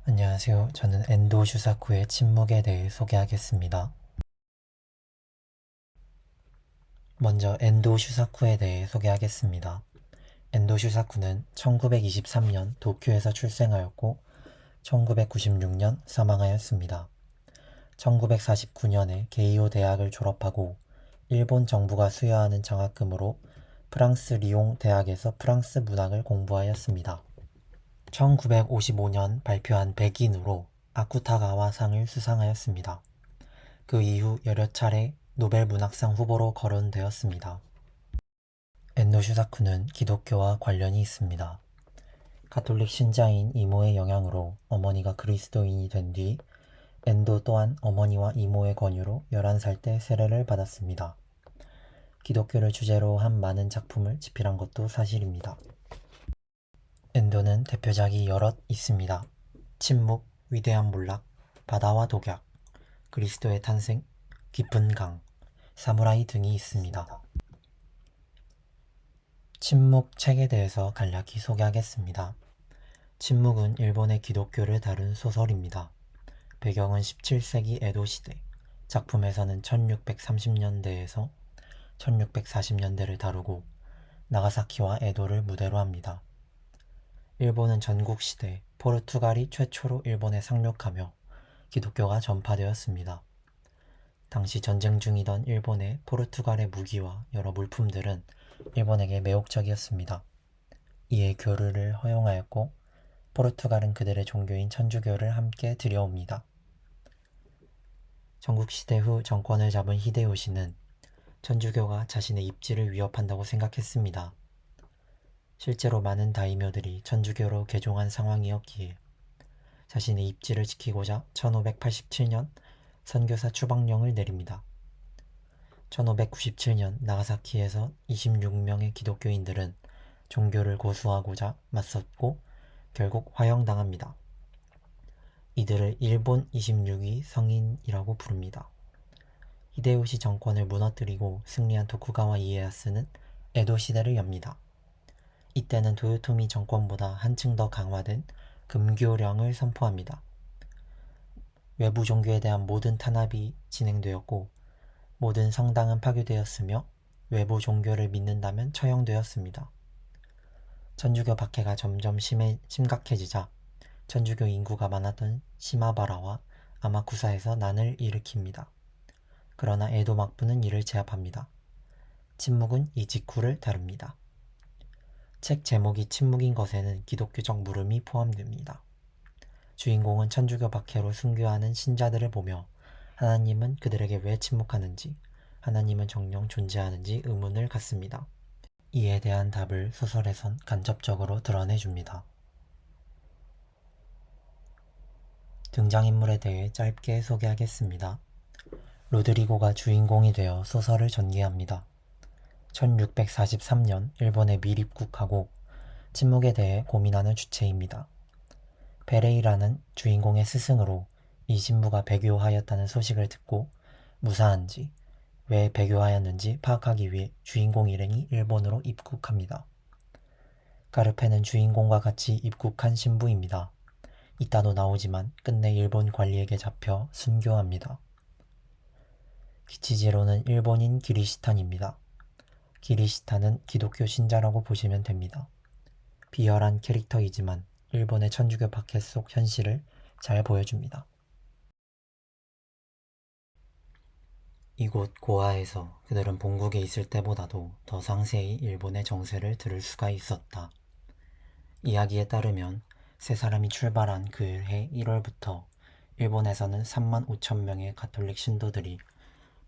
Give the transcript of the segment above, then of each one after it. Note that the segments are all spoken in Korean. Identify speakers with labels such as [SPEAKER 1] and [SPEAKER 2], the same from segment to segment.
[SPEAKER 1] 안녕하세요. 저는 엔도 슈사쿠의 침묵에 대해 소개하겠습니다. 먼저 엔도 슈사쿠에 대해 소개하겠습니다. 엔도 슈사쿠는 1923년 도쿄에서 출생하였고 1996년 사망하였습니다. 1949년에 게이오 대학을 졸업하고 일본 정부가 수여하는 장학금으로 프랑스 리옹 대학에서 프랑스 문학을 공부하였습니다. 1955년 발표한 백인으로 아쿠타가와상을 수상하였습니다. 그 이후 여러 차례 노벨 문학상 후보로 거론되었습니다. 엔도 슈사쿠는 기독교와 관련이 있습니다. 가톨릭 신자인 이모의 영향으로 어머니가 그리스도인이 된 뒤 엔도 또한 어머니와 이모의 권유로 11살 때 세례를 받았습니다. 기독교를 주제로 한 많은 작품을 집필한 것도 사실입니다. 엔도는 대표작이 여럿 있습니다. 침묵, 위대한 몰락, 바다와 독약, 그리스도의 탄생, 깊은 강, 사무라이 등이 있습니다. 침묵 책에 대해서 간략히 소개하겠습니다. 침묵은 일본의 기독교를 다룬 소설입니다. 배경은 17세기 에도 시대, 작품에서는 1630년대에서 1640년대를 다루고 나가사키와 에도를 무대로 합니다. 일본은 전국시대 포르투갈이 최초로 일본에 상륙하며 기독교가 전파되었습니다. 당시 전쟁 중이던 일본의 포르투갈의 무기와 여러 물품들은 일본에게 매혹적이었습니다. 이에 교류를 허용하였고 포르투갈은 그들의 종교인 천주교를 함께 들여옵니다. 전국시대 후 정권을 잡은 히데요시는 천주교가 자신의 입지를 위협한다고 생각했습니다. 실제로 많은 다이묘들이 천주교로 개종한 상황이었기에 자신의 입지를 지키고자 1587년 선교사 추방령을 내립니다. 1597년 나가사키에서 26명의 기독교인들은 종교를 고수하고자 맞섰고 결국 화형당합니다. 이들을 일본 26위 성인이라고 부릅니다. 히데요시 정권을 무너뜨리고 승리한 토쿠가와 이에야스는 에도 시대를 엽니다. 이때는 도요토미 정권보다 한층 더 강화된 금교령을 선포합니다. 외부 종교에 대한 모든 탄압이 진행되었고 모든 성당은 파괴되었으며 외부 종교를 믿는다면 처형되었습니다. 천주교 박해가 점점 심각해지자 천주교 인구가 많았던 시마바라와 아마쿠사에서 난을 일으킵니다. 그러나 에도 막부는 이를 제압합니다. 침묵은 이 직후를 다룹니다. 책 제목이 침묵인 것에는 기독교적 물음이 포함됩니다. 주인공은 천주교 박해로 순교하는 신자들을 보며 하나님은 그들에게 왜 침묵하는지, 하나님은 정녕 존재하는지 의문을 갖습니다. 이에 대한 답을 소설에선 간접적으로 드러내줍니다. 등장인물에 대해 짧게 소개하겠습니다. 로드리고가 주인공이 되어 소설을 전개합니다. 1643년 일본에 밀입국하고 침묵에 대해 고민하는 주체입니다. 베레이라는 주인공의 스승으로 이 신부가 배교하였다는 소식을 듣고 무사한지 왜 배교하였는지 파악하기 위해 주인공 일행이 일본으로 입국합니다. 가르페는 주인공과 같이 입국한 신부입니다. 이따도 나오지만 끝내 일본 관리에게 잡혀 순교합니다. 기치지로는 일본인 기리시탄입니다. 기리시탄은 기독교 신자라고 보시면 됩니다. 비열한 캐릭터이지만 일본의 천주교 박해 속 현실을 잘 보여줍니다. 이곳 고아에서 그들은 본국에 있을 때보다도 더 상세히 일본의 정세를 들을 수가 있었다. 이야기에 따르면 세 사람이 출발한 그해 1월부터 일본에서는 3만 5천 명의 가톨릭 신도들이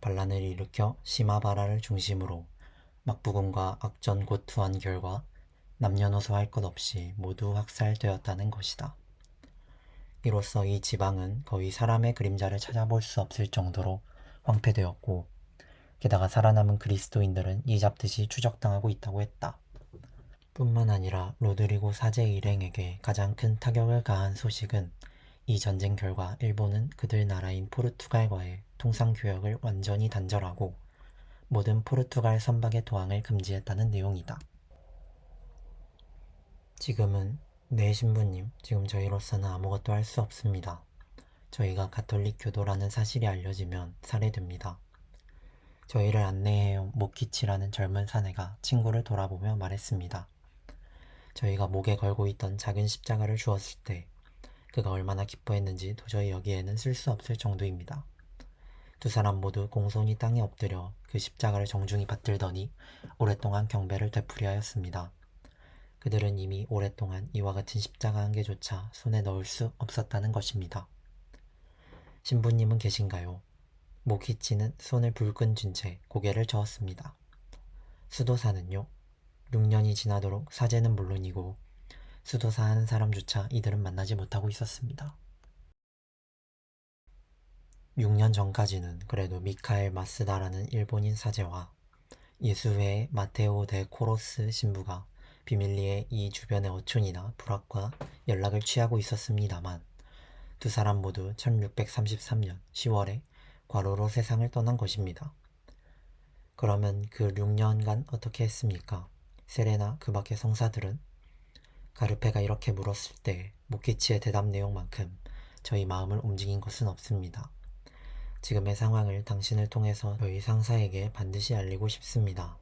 [SPEAKER 1] 반란을 일으켜 시마바라를 중심으로 막부군과 악전고투한 결과 남녀노소 할 것 없이 모두 학살되었다는 것이다. 이로써 이 지방은 거의 사람의 그림자를 찾아볼 수 없을 정도로 황폐되었고 게다가 살아남은 그리스도인들은 이잡듯이 추적당하고 있다고 했다. 뿐만 아니라 로드리고 사제 일행에게 가장 큰 타격을 가한 소식은 이 전쟁 결과 일본은 그들 나라인 포르투갈과의 통상교역을 완전히 단절하고 모든 포르투갈 선박의 도항을 금지했다는 내용이다. 지금은 네, 신부님, 지금 저희로서는 아무것도 할 수 없습니다. 저희가 가톨릭 교도라는 사실이 알려지면 살해됩니다. 저희를 안내해온 모키치라는 젊은 사내가 친구를 돌아보며 말했습니다. 저희가 목에 걸고 있던 작은 십자가를 주었을 때 그가 얼마나 기뻐했는지 도저히 여기에는 쓸 수 없을 정도입니다. 두 사람 모두 공손히 땅에 엎드려 그 십자가를 정중히 받들더니 오랫동안 경배를 되풀이하였습니다. 그들은 이미 오랫동안 이와 같은 십자가 한 개조차 손에 넣을 수 없었다는 것입니다. 신부님은 계신가요? 모키치는 손을 불끈 쥔 채 고개를 저었습니다. 수도사는요? 6년이 지나도록 사제는 물론이고 수도사 하는 사람조차 이들은 만나지 못하고 있었습니다. 6년 전까지는 그래도 미카엘 마스다라는 일본인 사제와 예수회의 마테오 데 코로스 신부가 비밀리에 이 주변의 어촌이나 부락과 연락을 취하고 있었습니다만 두 사람 모두 1633년 10월에 과로로 세상을 떠난 것입니다. 그러면 그 6년간 어떻게 했습니까? 세레나 그 밖의 성사들은? 가르페가 이렇게 물었을 때 모키치의 대답 내용만큼 저희 마음을 움직인 것은 없습니다. 지금의 상황을 당신을 통해서 저희 상사에게 반드시 알리고 싶습니다.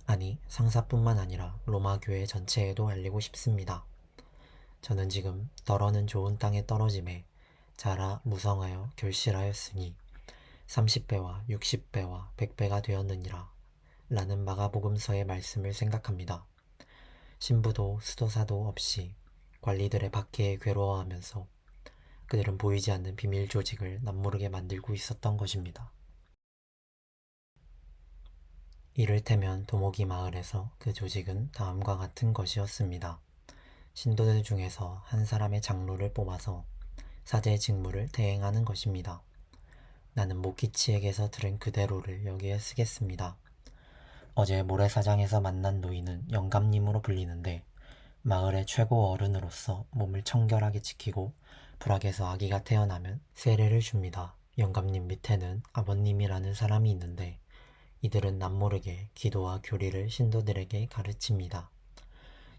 [SPEAKER 1] 아니, 상사뿐만 아니라 로마 교회 전체에도 알리고 싶습니다. 저는 지금 덜어는 좋은 땅에 떨어짐에 자라 무성하여 결실하였으니 30배와 60배와 100배가 되었느니라 라는 마가복음서의 말씀을 생각합니다. 신부도 수도사도 없이 관리들의 박해에 괴로워하면서 그들은 보이지 않는 비밀 조직을 남모르게 만들고 있었던 것입니다. 이를테면 도모기 마을에서 그 조직은 다음과 같은 것이었습니다. 신도들 중에서 한 사람의 장로를 뽑아서 사제 직무를 대행하는 것입니다. 나는 모키치에게서 들은 그대로를 여기에 쓰겠습니다. 어제 모래사장에서 만난 노인은 영감님으로 불리는데 마을의 최고 어른으로서 몸을 청결하게 지키고 불악에서 아기가 태어나면 세례를 줍니다. 영감님 밑에는 아버님이라는 사람이 있는데 이들은 남모르게 기도와 교리를 신도들에게 가르칩니다.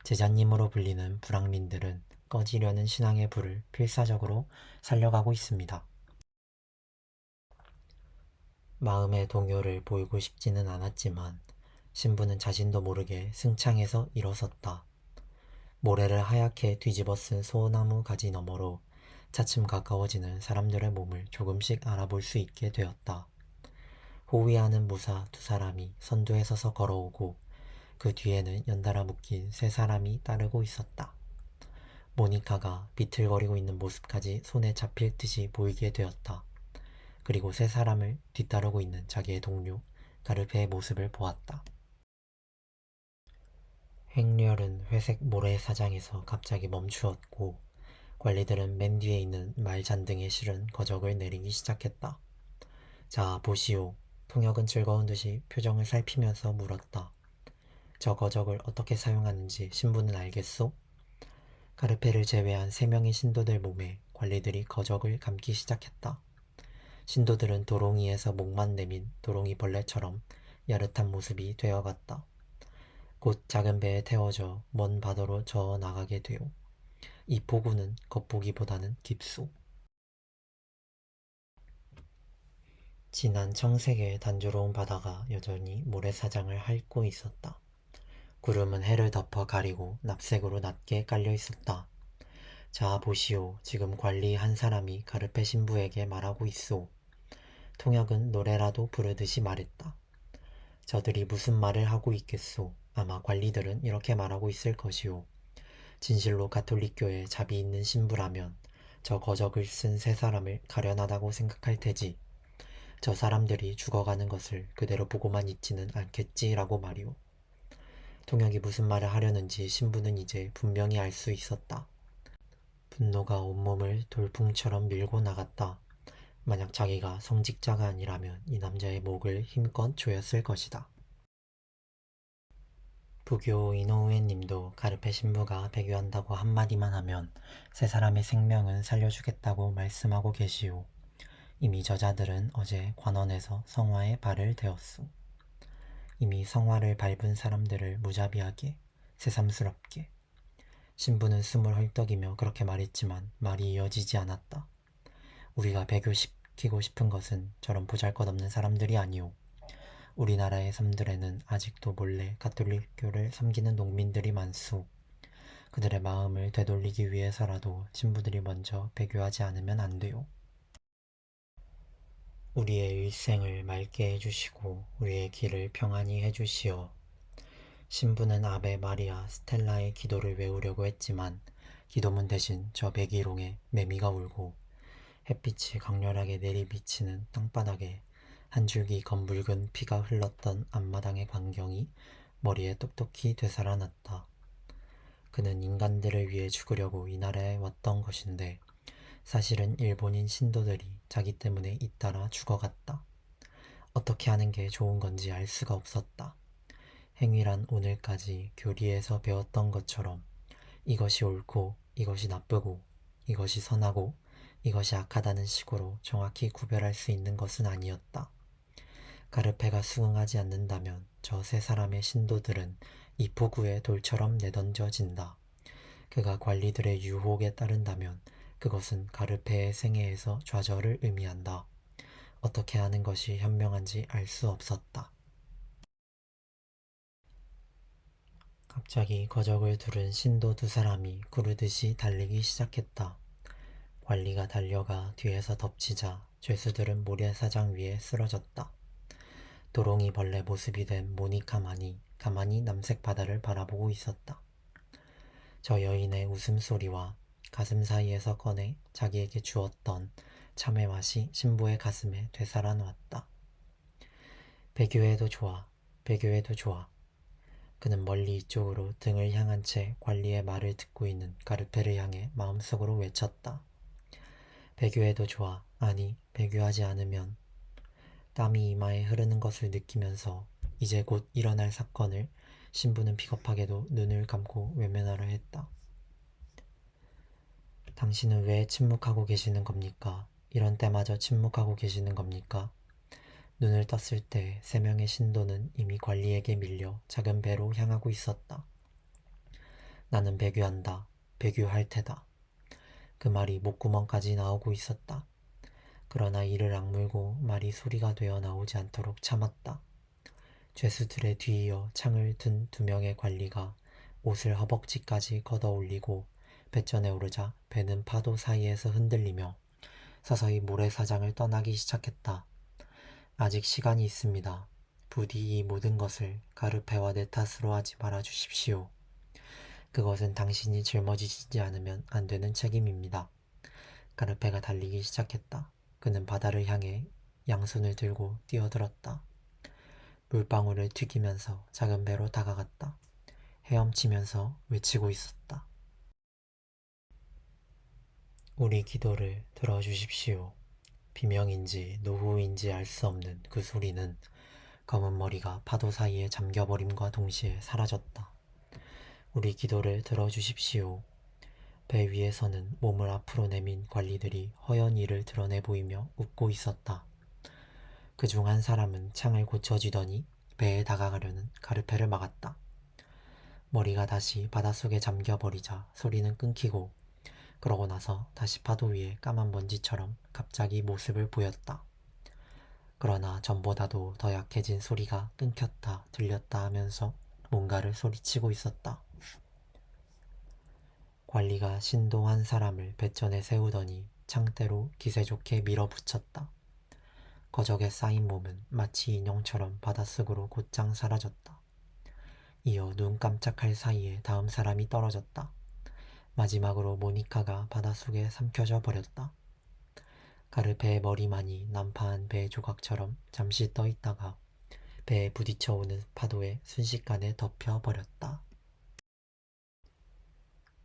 [SPEAKER 1] 제자님으로 불리는 불악민들은 꺼지려는 신앙의 불을 필사적으로 살려가고 있습니다. 마음의 동요를 보이고 싶지는 않았지만 신부는 자신도 모르게 승창에서 일어섰다. 모래를 하얗게 뒤집어 쓴 소나무 가지 너머로 차츰 가까워지는 사람들의 몸을 조금씩 알아볼 수 있게 되었다. 호위하는 무사 두 사람이 선두에 서서 걸어오고 그 뒤에는 연달아 묶인 세 사람이 따르고 있었다. 모니카가 비틀거리고 있는 모습까지 손에 잡힐 듯이 보이게 되었다. 그리고 세 사람을 뒤따르고 있는 자기의 동료 가르페의 모습을 보았다. 행렬은 회색 모래사장에서 갑자기 멈추었고 관리들은 맨 뒤에 있는 말잔등에 실은 거적을 내리기 시작했다. 자, 보시오. 통역은 즐거운 듯이 표정을 살피면서 물었다. 저 거적을 어떻게 사용하는지 신부는 알겠소? 가르페를 제외한 3명의 신도들 몸에 관리들이 거적을 감기 시작했다. 신도들은 도롱이에서 목만 내민 도롱이 벌레처럼 야릇한 모습이 되어갔다. 곧 작은 배에 태워져 먼 바다로 저어 나가게 되오. 이 폭우는 겉보기보다는 깊소. 진한 청색의 단조로운 바다가 여전히 모래사장을 핥고 있었다. 구름은 해를 덮어 가리고 납색으로 낮게 깔려 있었다. 자, 보시오. 지금 관리 한 사람이 가르페 신부에게 말하고 있소. 통역은 노래라도 부르듯이 말했다. 저들이 무슨 말을 하고 있겠소. 아마 관리들은 이렇게 말하고 있을 것이오. 진실로 가톨릭교에 자비 있는 신부라면 저 거적을 쓴 세 사람을 가련하다고 생각할 테지. 저 사람들이 죽어가는 것을 그대로 보고만 있지는 않겠지라고 말이오. 통역이 무슨 말을 하려는지 신부는 이제 분명히 알 수 있었다. 분노가 온몸을 돌풍처럼 밀고 나갔다. 만약 자기가 성직자가 아니라면 이 남자의 목을 힘껏 조였을 것이다. 부교 이노우에 님도 가르페 신부가 배교한다고 한마디만 하면 세 사람의 생명은 살려주겠다고 말씀하고 계시오. 이미 저자들은 어제 관원에서 성화에 발을 대었소. 이미 성화를 밟은 사람들을 무자비하게, 새삼스럽게, 신부는 숨을 헐떡이며 그렇게 말했지만 말이 이어지지 않았다. 우리가 배교시키고 싶은 것은 저런 보잘것없는 사람들이 아니오. 우리나라의 섬들에는 아직도 몰래 가톨릭교를 섬기는 농민들이 많소. 그들의 마음을 되돌리기 위해서라도 신부들이 먼저 배교하지 않으면 안 돼요. 우리의 일생을 맑게 해주시고 우리의 길을 평안히 해주시어. 신부는 아베 마리아 스텔라의 기도를 외우려고 했지만 기도문 대신 저 백일홍의 매미가 울고 햇빛이 강렬하게 내리비치는 땅바닥에 한 줄기 검붉은 피가 흘렀던 앞마당의 광경이 머리에 똑똑히 되살아났다. 그는 인간들을 위해 죽으려고 이 나라에 왔던 것인데 사실은 일본인 신도들이 자기 때문에 잇따라 죽어갔다. 어떻게 하는 게 좋은 건지 알 수가 없었다. 행위란 오늘까지 교리에서 배웠던 것처럼 이것이 옳고 이것이 나쁘고 이것이 선하고 이것이 악하다는 식으로 정확히 구별할 수 있는 것은 아니었다. 가르페가 수긍하지 않는다면 저 세 사람의 신도들은 이 폭우에 돌처럼 내던져진다. 그가 관리들의 유혹에 따른다면 그것은 가르페의 생애에서 좌절을 의미한다. 어떻게 하는 것이 현명한지 알 수 없었다. 갑자기 거적을 두른 신도 두 사람이 구르듯이 달리기 시작했다. 관리가 달려가 뒤에서 덮치자 죄수들은 모래사장 위에 쓰러졌다. 도롱이 벌레 모습이 된 모니카만이 가만히 남색 바다를 바라보고 있었다. 저 여인의 웃음소리와 가슴 사이에서 꺼내 자기에게 주었던 참외 맛이 신부의 가슴에 되살아 놓았다. 배교해도 좋아, 배교해도 좋아. 그는 멀리 이쪽으로 등을 향한 채 관리의 말을 듣고 있는 가르페를 향해 마음속으로 외쳤다. 배교해도 좋아. 아니, 배교하지 않으면. 땀이 이마에 흐르는 것을 느끼면서 이제 곧 일어날 사건을 신부는 비겁하게도 눈을 감고 외면하려 했다. 당신은 왜 침묵하고 계시는 겁니까? 이런 때마저 침묵하고 계시는 겁니까? 눈을 떴을 때 세 명의 신도는 이미 관리에게 밀려 작은 배로 향하고 있었다. 나는 배교한다. 배교할 테다. 그 말이 목구멍까지 나오고 있었다. 그러나 이를 악물고 말이 소리가 되어 나오지 않도록 참았다. 죄수들에 뒤이어 창을 든 두 명의 관리가 옷을 허벅지까지 걷어 올리고 배전에 오르자 배는 파도 사이에서 흔들리며 서서히 모래사장을 떠나기 시작했다. 아직 시간이 있습니다. 부디 이 모든 것을 가르페와 내 탓으로 하지 말아 주십시오. 그것은 당신이 짊어지지 않으면 안 되는 책임입니다. 가르페가 달리기 시작했다. 그는 바다를 향해 양손을 들고 뛰어들었다. 물방울을 튀기면서 작은 배로 다가갔다. 헤엄치면서 외치고 있었다. 우리 기도를 들어주십시오. 비명인지 노후인지 알 수 없는 그 소리는 검은 머리가 파도 사이에 잠겨버림과 동시에 사라졌다. 우리 기도를 들어주십시오. 배 위에서는 몸을 앞으로 내민 관리들이 허연 이를 드러내 보이며 웃고 있었다. 그중 한 사람은 창을 고쳐쥐더니 배에 다가가려는 가르페를 막았다. 머리가 다시 바닷속에 잠겨버리자 소리는 끊기고 그러고 나서 다시 파도 위에 까만 먼지처럼 갑자기 모습을 보였다. 그러나 전보다도 더 약해진 소리가 끊겼다 들렸다 하면서 뭔가를 소리치고 있었다. 관리가 신도 한 사람을 배전에 세우더니 창대로 기세 좋게 밀어붙였다. 거적에 쌓인 몸은 마치 인형처럼 바닷속으로 곧장 사라졌다. 이어 눈 깜짝할 사이에 다음 사람이 떨어졌다. 마지막으로 모니카가 바닷속에 삼켜져 버렸다. 가르페의 머리만이 난파한 배 조각처럼 잠시 떠있다가 배에 부딪혀오는 파도에 순식간에 덮여버렸다.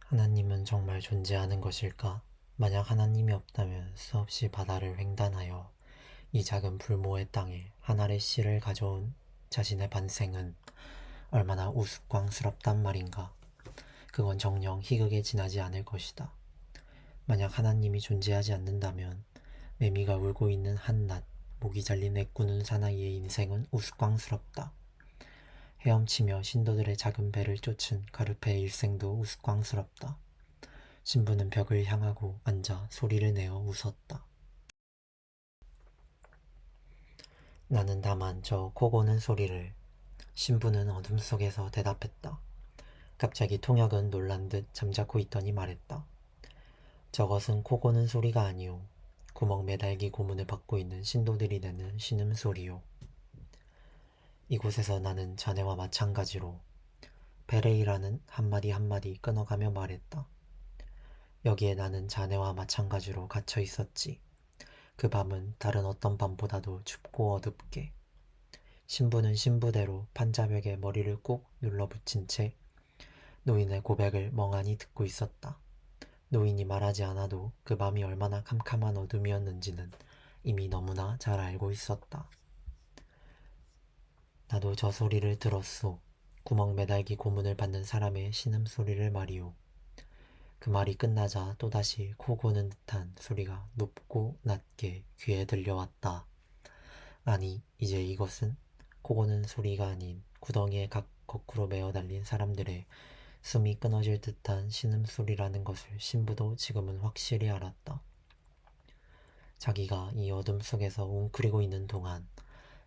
[SPEAKER 1] 하나님은 정말 존재하는 것일까? 만약 하나님이 없다면 수없이 바다를 횡단하여 이 작은 불모의 땅에 한 알의 씨를 가져온 자신의 반생은 얼마나 우스꽝스럽단 말인가. 그건 정녕 희극에 지나지 않을 것이다. 만약 하나님이 존재하지 않는다면 매미가 울고 있는 한낮, 목이 잘린 애꾸는 사나이의 인생은 우스꽝스럽다. 헤엄치며 신도들의 작은 배를 쫓은 가르페의 일생도 우스꽝스럽다. 신부는 벽을 향하고 앉아 소리를 내어 웃었다. 나는 다만 저 코 고는 소리를. 신부는 어둠 속에서 대답했다. 갑자기 통역은 놀란 듯 잠자코 있더니 말했다. 저것은 코 고는 소리가 아니오. 구멍 매달기 고문을 받고 있는 신도들이 내는 신음소리요. 이곳에서 나는 자네와 마찬가지로 베레이라는 한마디 한마디 끊어가며 말했다. 여기에 나는 자네와 마찬가지로 갇혀 있었지. 그 밤은 다른 어떤 밤보다도 춥고 어둡게. 신부는 신부대로 판자벽에 머리를 꾹 눌러붙인 채 노인의 고백을 멍하니 듣고 있었다. 노인이 말하지 않아도 그 밤이 얼마나 캄캄한 어둠이었는지는 이미 너무나 잘 알고 있었다. 나도 저 소리를 들었소. 구멍 매달기 고문을 받는 사람의 신음소리를 말이오. 그 말이 끝나자 또다시 코 고는 듯한 소리가 높고 낮게 귀에 들려왔다. 아니, 이제 이것은 코 고는 소리가 아닌 구덩이에 각 거꾸로 메어 달린 사람들의 숨이 끊어질 듯한 신음소리라는 것을 신부도 지금은 확실히 알았다. 자기가 이 어둠 속에서 웅크리고 있는 동안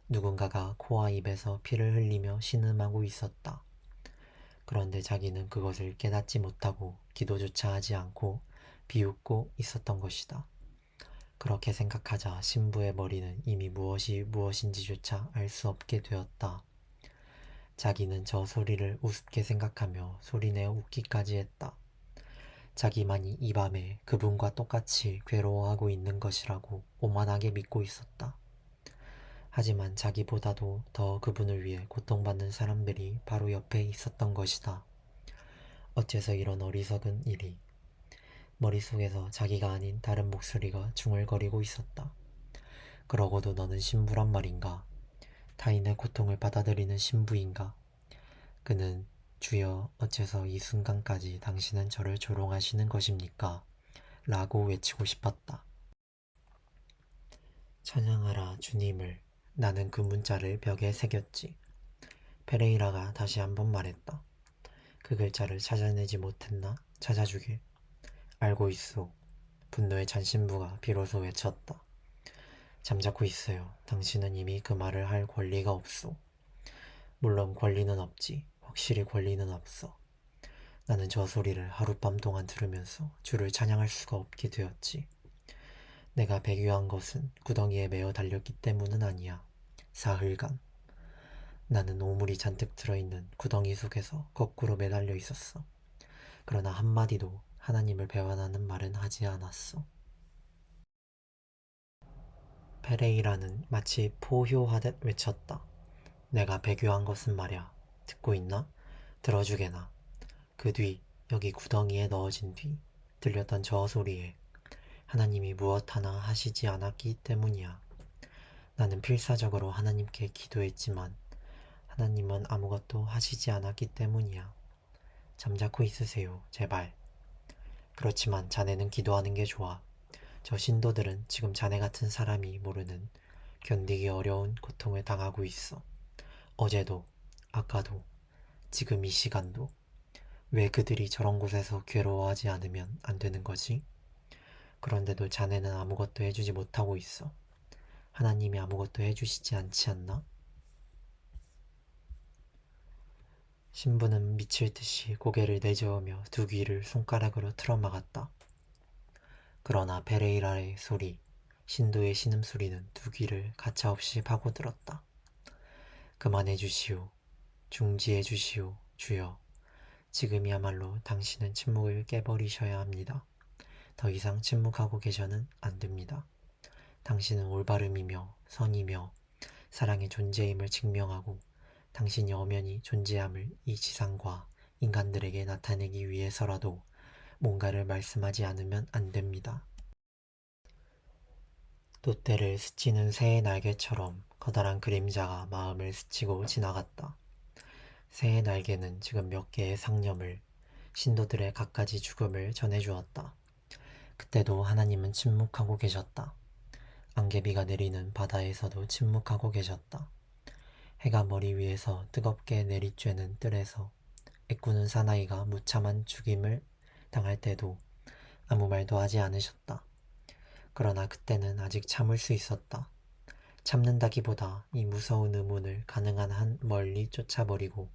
[SPEAKER 1] 누군가가 코와 입에서 피를 흘리며 신음하고 있었다. 그런데 자기는 그것을 깨닫지 못하고 기도조차 하지 않고 비웃고 있었던 것이다. 그렇게 생각하자 신부의 머리는 이미 무엇이 무엇인지조차 알 수 없게 되었다. 자기는 저 소리를 우습게 생각하며 소리내어 웃기까지 했다. 자기만이 이 밤에 그분과 똑같이 괴로워하고 있는 것이라고 오만하게 믿고 있었다. 하지만 자기보다도 더 그분을 위해 고통받는 사람들이 바로 옆에 있었던 것이다. 어째서 이런 어리석은 일이. 머릿속에서 자기가 아닌 다른 목소리가 중얼거리고 있었다. 그러고도 너는 신부란 말인가? 타인의 고통을 받아들이는 신부인가? 그는 주여 어째서 이 순간까지 당신은 저를 조롱하시는 것입니까? 라고 외치고 싶었다. 찬양하라 주님을. 나는 그 문자를 벽에 새겼지. 페레이라가 다시 한번 말했다. 그 글자를 찾아내지 못했나? 찾아주길. 알고 있소. 분노에 찬 신부가 비로소 외쳤다. 잠자코 있어요. 당신은 이미 그 말을 할 권리가 없소. 물론 권리는 없지. 확실히 권리는 없어. 나는 저 소리를 하룻밤 동안 들으면서 주를 찬양할 수가 없게 되었지. 내가 배교한 것은 구덩이에 매어 달렸기 때문은 아니야. 사흘간. 나는 오물이 잔뜩 들어있는 구덩이 속에서 거꾸로 매달려 있었어. 그러나 한마디도 하나님을 배반하는 말은 하지 않았어. 페레이라는 마치 포효하듯 외쳤다. 내가 배교한 것은 말야. 듣고 있나? 들어주게나. 그 뒤, 여기 구덩이에 넣어진 뒤 들렸던 저 소리에 하나님이 무엇 하나 하시지 않았기 때문이야. 나는 필사적으로 하나님께 기도했지만 하나님은 아무것도 하시지 않았기 때문이야. 잠자코 있으세요, 제발. 그렇지만 자네는 기도하는 게 좋아. 저 신도들은 지금 자네 같은 사람이 모르는 견디기 어려운 고통을 당하고 있어. 어제도, 아까도, 지금 이 시간도. 왜 그들이 저런 곳에서 괴로워하지 않으면 안 되는 거지? 그런데도 자네는 아무것도 해주지 못하고 있어. 하나님이 아무것도 해주시지 않지 않나? 신부는 미칠 듯이 고개를 내저으며 두 귀를 손가락으로 틀어막았다. 그러나 베레이라의 소리, 신도의 신음소리는 두 귀를 가차없이 파고들었다. 그만해 주시오. 중지해 주시오, 주여. 지금이야말로 당신은 침묵을 깨버리셔야 합니다. 더 이상 침묵하고 계셔는 안 됩니다. 당신은 올바름이며 선이며 사랑의 존재임을 증명하고 당신이 엄연히 존재함을 이 지상과 인간들에게 나타내기 위해서라도 뭔가를 말씀하지 않으면 안 됩니다. 돛대를 스치는 새의 날개처럼 커다란 그림자가 마음을 스치고 지나갔다. 새의 날개는 지금 몇 개의 상념을, 신도들의 갖가지 죽음을 전해주었다. 그때도 하나님은 침묵하고 계셨다. 안개비가 내리는 바다에서도 침묵하고 계셨다. 해가 머리 위에서 뜨겁게 내리쬐는 뜰에서 애꾸는 사나이가 무참한 죽임을 당할 때도 아무 말도 하지 않으셨다. 그러나 그때는 아직 참을 수 있었다. 참는다기보다 이 무서운 의문을 가능한 한 멀리 쫓아버리고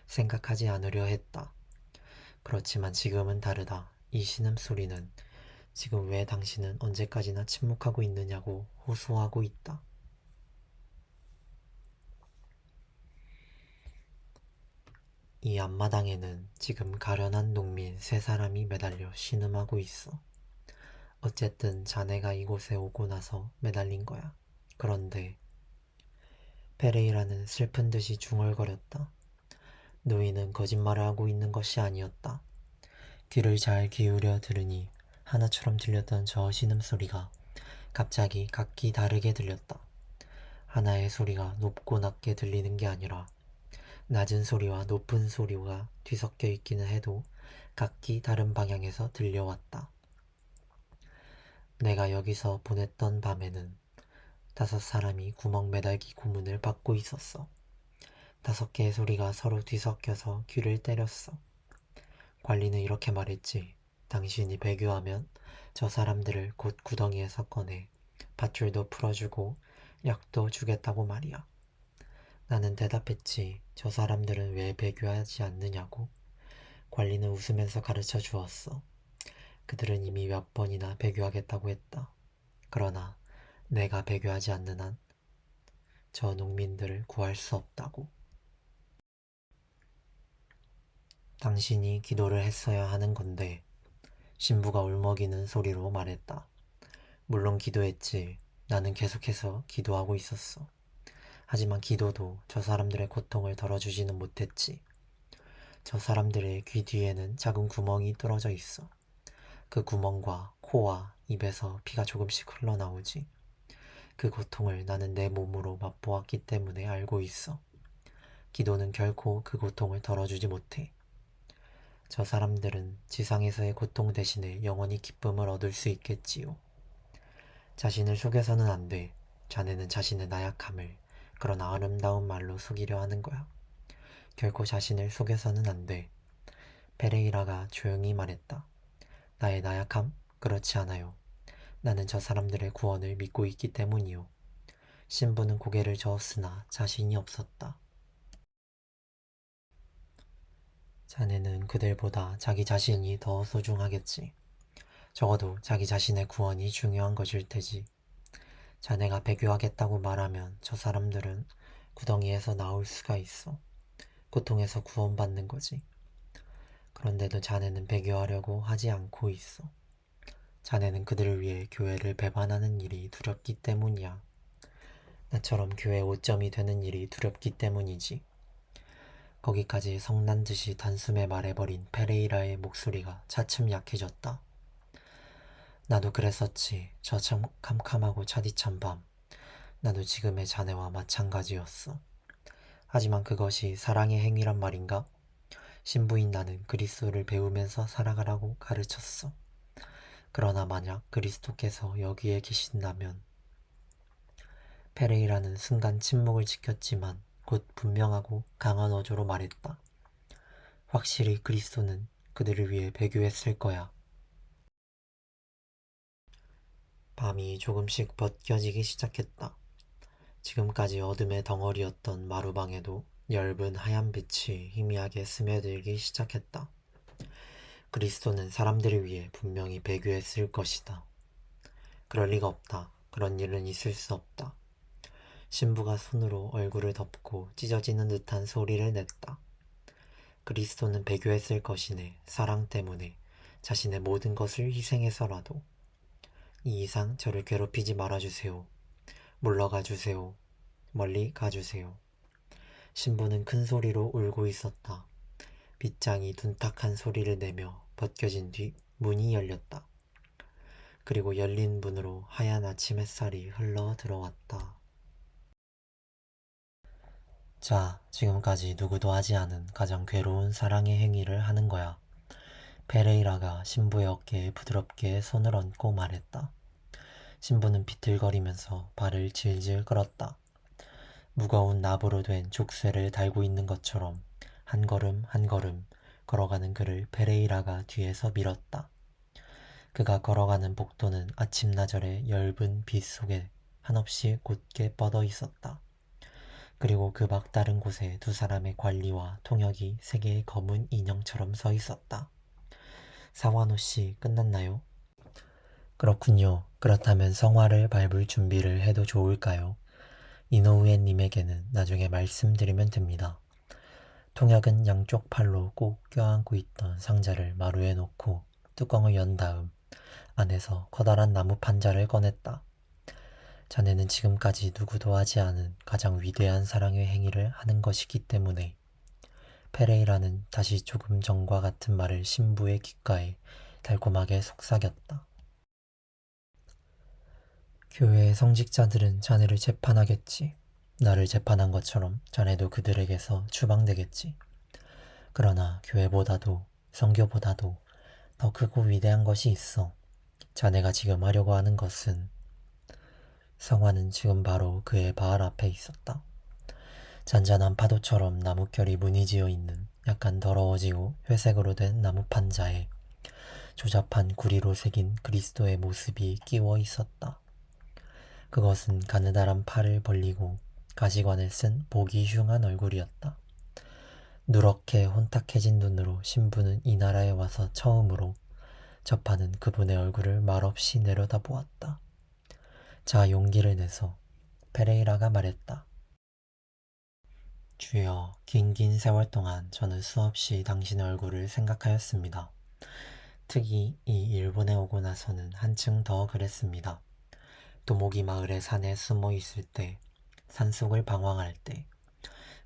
[SPEAKER 1] 생각하지 않으려 했다. 그렇지만 지금은 다르다. 이 신음소리는 지금 왜 당신은 언제까지나 침묵하고 있느냐고 호소하고 있다. 이 앞마당에는 지금 가련한 농민 세 사람이 매달려 신음하고 있어. 어쨌든 자네가 이곳에 오고 나서 매달린 거야. 그런데 페레이라는 슬픈 듯이 중얼거렸다. 노인은 거짓말을 하고 있는 것이 아니었다. 귀를 잘 기울여 들으니 하나처럼 들렸던 저 신음소리가 갑자기 각기 다르게 들렸다. 하나의 소리가 높고 낮게 들리는 게 아니라 낮은 소리와 높은 소리가 뒤섞여 있기는 해도 각기 다른 방향에서 들려왔다. 내가 여기서 보냈던 밤에는 5사람이 구멍 매달기 고문을 받고 있었어. 5개의 소리가 서로 뒤섞여서 귀를 때렸어. 관리는 이렇게 말했지. 당신이 배교하면 저 사람들을 곧 구덩이에서 꺼내 밧줄도 풀어주고 약도 주겠다고 말이야. 나는 대답했지. 저 사람들은 왜 배교하지 않느냐고. 관리는 웃으면서 가르쳐 주었어. 그들은 이미 몇 번이나 배교하겠다고 했다. 그러나 내가 배교하지 않는 한 저 농민들을 구할 수 없다고. 당신이 기도를 했어야 하는 건데, 신부가 울먹이는 소리로 말했다. 물론 기도했지. 나는 계속해서 기도하고 있었어. 하지만 기도도 저 사람들의 고통을 덜어주지는 못했지. 저 사람들의 귀 뒤에는 작은 구멍이 뚫어져 있어. 그 구멍과 코와 입에서 피가 조금씩 흘러나오지. 그 고통을 나는 내 몸으로 맛보았기 때문에 알고 있어. 기도는 결코 그 고통을 덜어주지 못해. 저 사람들은 지상에서의 고통 대신에 영원히 기쁨을 얻을 수 있겠지요. 자신을 속여서는 안 돼. 자네는 자신의 나약함을 그런 아름다운 말로 속이려 하는 거야. 결코 자신을 속여서는 안 돼. 페레이라가 조용히 말했다. 나의 나약함? 그렇지 않아요. 나는 저 사람들의 구원을 믿고 있기 때문이요. 신부는 고개를 저었으나 자신이 없었다. 자네는 그들보다 자기 자신이 더 소중하겠지. 적어도 자기 자신의 구원이 중요한 것일 테지. 자네가 배교하겠다고 말하면 저 사람들은 구덩이에서 나올 수가 있어. 고통에서 구원받는 거지. 그런데도 자네는 배교하려고 하지 않고 있어. 자네는 그들을 위해 교회를 배반하는 일이 두렵기 때문이야. 나처럼 교회 오점이 되는 일이 두렵기 때문이지. 거기까지 성난 듯이 단숨에 말해버린 페레이라의 목소리가 차츰 약해졌다. 나도 그랬었지. 저 참 캄캄하고 차디찬 밤. 나도 지금의 자네와 마찬가지였어. 하지만 그것이 사랑의 행위란 말인가? 신부인 나는 그리스도를 배우면서 살아가라고 가르쳤어. 그러나 만약 그리스도께서 여기에 계신다면. 페레이라는 순간 침묵을 지켰지만 곧 분명하고 강한 어조로 말했다. 확실히 그리스도는 그들을 위해 배교했을 거야. 밤이 조금씩 벗겨지기 시작했다. 지금까지 어둠의 덩어리였던 마루방에도 엷은 하얀 빛이 희미하게 스며들기 시작했다. 그리스도는 사람들을 위해 분명히 배교했을 것이다. 그럴 리가 없다. 그런 일은 있을 수 없다. 신부가 손으로 얼굴을 덮고 찢어지는 듯한 소리를 냈다. 그리스도는 배교했을 것이네. 사랑 때문에 자신의 모든 것을 희생해서라도. 이 이상 저를 괴롭히지 말아주세요. 물러가 주세요. 멀리 가주세요. 신부는 큰 소리로 울고 있었다. 빗장이 둔탁한 소리를 내며 벗겨진 뒤 문이 열렸다. 그리고 열린 문으로 하얀 아침 햇살이 흘러 들어왔다. 자, 지금까지 누구도 하지 않은 가장 괴로운 사랑의 행위를 하는 거야. 페레이라가 신부의 어깨에 부드럽게 손을 얹고 말했다. 신부는 비틀거리면서 발을 질질 끌었다. 무거운 나무로 된 족쇄를 달고 있는 것처럼 한 걸음 한 걸음 걸어가는 그를 페레이라가 뒤에서 밀었다. 그가 걸어가는 복도는 아침나절의 엷은 빛 속에 한없이 곧게 뻗어 있었다. 그리고 그 막다른 곳에 두 사람의 관리와 통역이 세 개의 검은 인형처럼 서 있었다. 사와노 씨, 끝났나요? 그렇군요. 그렇다면 성화를 밟을 준비를 해도 좋을까요? 이노우에님에게는 나중에 말씀드리면 됩니다. 통역은 양쪽 팔로 꼭 껴안고 있던 상자를 마루에 놓고 뚜껑을 연 다음 안에서 커다란 나무 판자를 꺼냈다. 자네는 지금까지 누구도 하지 않은 가장 위대한 사랑의 행위를 하는 것이기 때문에 페레이라는 다시 조금 전과 같은 말을 신부의 귓가에 달콤하게 속삭였다. 교회의 성직자들은 자네를 재판하겠지. 나를 재판한 것처럼 자네도 그들에게서 추방되겠지. 그러나 교회보다도 성교보다도 더 크고 위대한 것이 있어. 자네가 지금 하려고 하는 것은 성화는 지금 바로 그의 발 앞에 있었다. 잔잔한 파도처럼 나뭇결이 무늬지어 있는 약간 더러워지고 회색으로 된 나무 판자에 조잡한 구리로 새긴 그리스도의 모습이 끼워 있었다. 그것은 가느다란 팔을 벌리고 가시관을 쓴 보기 흉한 얼굴이었다. 누렇게 혼탁해진 눈으로 신부는 이 나라에 와서 처음으로 접하는 그분의 얼굴을 말없이 내려다보았다. 자, 용기를 내서 페레이라가 말했다. 주여, 긴 세월 동안 저는 수없이 당신의 얼굴을 생각하였습니다. 특히 이 일본에 오고 나서는 한층 더 그랬습니다. 도모기 마을의 산에 숨어 있을 때, 산속을 방황할 때,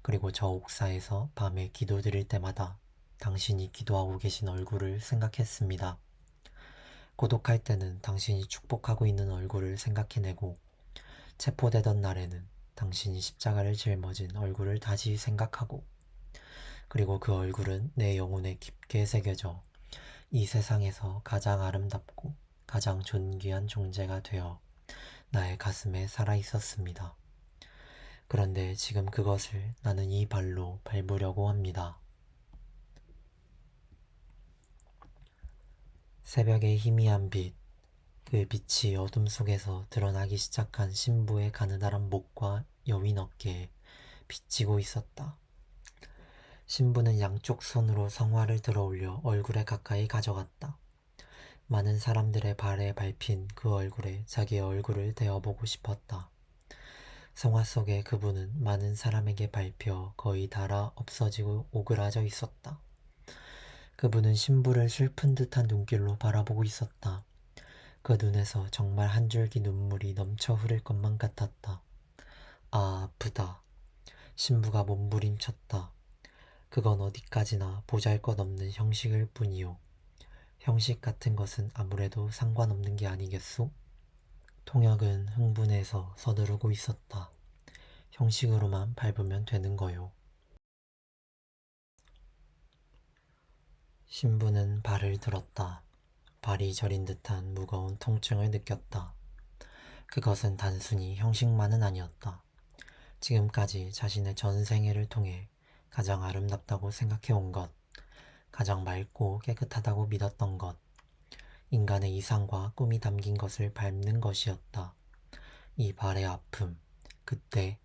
[SPEAKER 1] 그리고 저 옥사에서 밤에 기도드릴 때마다 당신이 기도하고 계신 얼굴을 생각했습니다. 고독할 때는 당신이 축복하고 있는 얼굴을 생각해내고, 체포되던 날에는 당신이 십자가를 짊어진 얼굴을 다시 생각하고, 그리고 그 얼굴은 내 영혼에 깊게 새겨져 이 세상에서 가장 아름답고 가장 존귀한 존재가 되어 나의 가슴에 살아 있었습니다. 그런데 지금 그것을 나는 이 발로 밟으려고 합니다. 새벽의 희미한 빛, 그 빛이 어둠 속에서 드러나기 시작한 신부의 가느다란 목과 여윈 어깨에 비치고 있었다. 신부는 양쪽 손으로 성화를 들어올려 얼굴에 가까이 가져갔다. 많은 사람들의 발에 밟힌 그 얼굴에 자기의 얼굴을 대어보고 싶었다. 성화 속에 그분은 많은 사람에게 밟혀 거의 닳아 없어지고 오그라져 있었다. 그분은 신부를 슬픈 듯한 눈길로 바라보고 있었다. 그 눈에서 정말 한 줄기 눈물이 넘쳐 흐를 것만 같았다. 아, 아프다. 신부가 몸부림쳤다. 그건 어디까지나 보잘것없는 형식일 뿐이요. 형식 같은 것은 아무래도 상관없는 게 아니겠소? 통역은 흥분해서 서두르고 있었다. 형식으로만 밟으면 되는 거요. 신부는 발을 들었다. 발이 저린 듯한 무거운 통증을 느꼈다. 그것은 단순히 형식만은 아니었다. 지금까지 자신의 전 생애를 통해 가장 아름답다고 생각해온 것, 가장 맑고 깨끗하다고 믿었던 것, 인간의 이상과 꿈이 담긴 것을 밟는 것이었다. 이 발의 아픔, 그때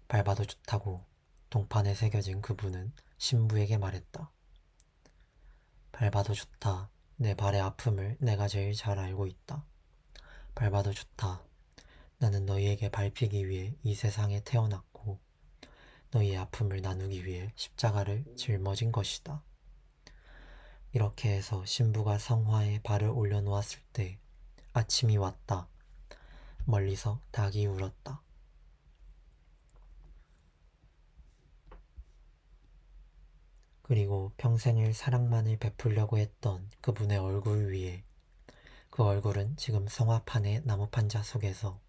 [SPEAKER 1] 밟아도 좋다고 동판에 새겨진 그분은 신부에게 말했다. 밟아도 좋다. 내 발의 아픔을 내가 제일 잘 알고 있다. 밟아도 좋다. 나는 너희에게 밟히기 위해 이 세상에 태어났고 너희의 아픔을 나누기 위해 십자가를 짊어진 것이다. 이렇게 해서 신부가 성화에 발을 올려놓았을 때 아침이 왔다. 멀리서 닭이 울었다. 그리고 평생을 사랑만을 베풀려고 했던 그분의 얼굴 위에 그 얼굴은 지금 성화판의 나무판자 속에서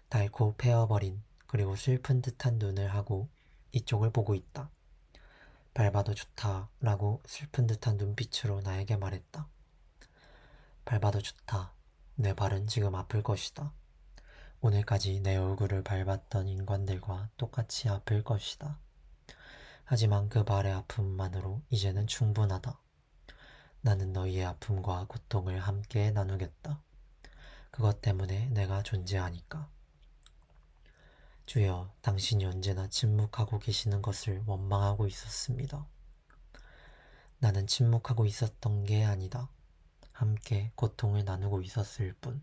[SPEAKER 1] 닳고 패어버린 그리고 슬픈 듯한 눈을 하고 이쪽을 보고 있다. 밟아도 좋다 라고 슬픈 듯한 눈빛으로 나에게 말했다. 밟아도 좋다. 내 발은 지금 아플 것이다. 오늘까지 내 얼굴을 밟았던 인간들과 똑같이 아플 것이다. 하지만 그 발의 아픔만으로 이제는 충분하다. 나는 너희의 아픔과 고통을 함께 나누겠다. 그것 때문에 내가 존재하니까. 주여, 당신이 언제나 침묵하고 계시는 것을 원망하고 있었습니다. 나는 침묵하고 있었던 게 아니다. 함께 고통을 나누고 있었을 뿐.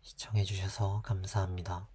[SPEAKER 1] 시청해주셔서 감사합니다.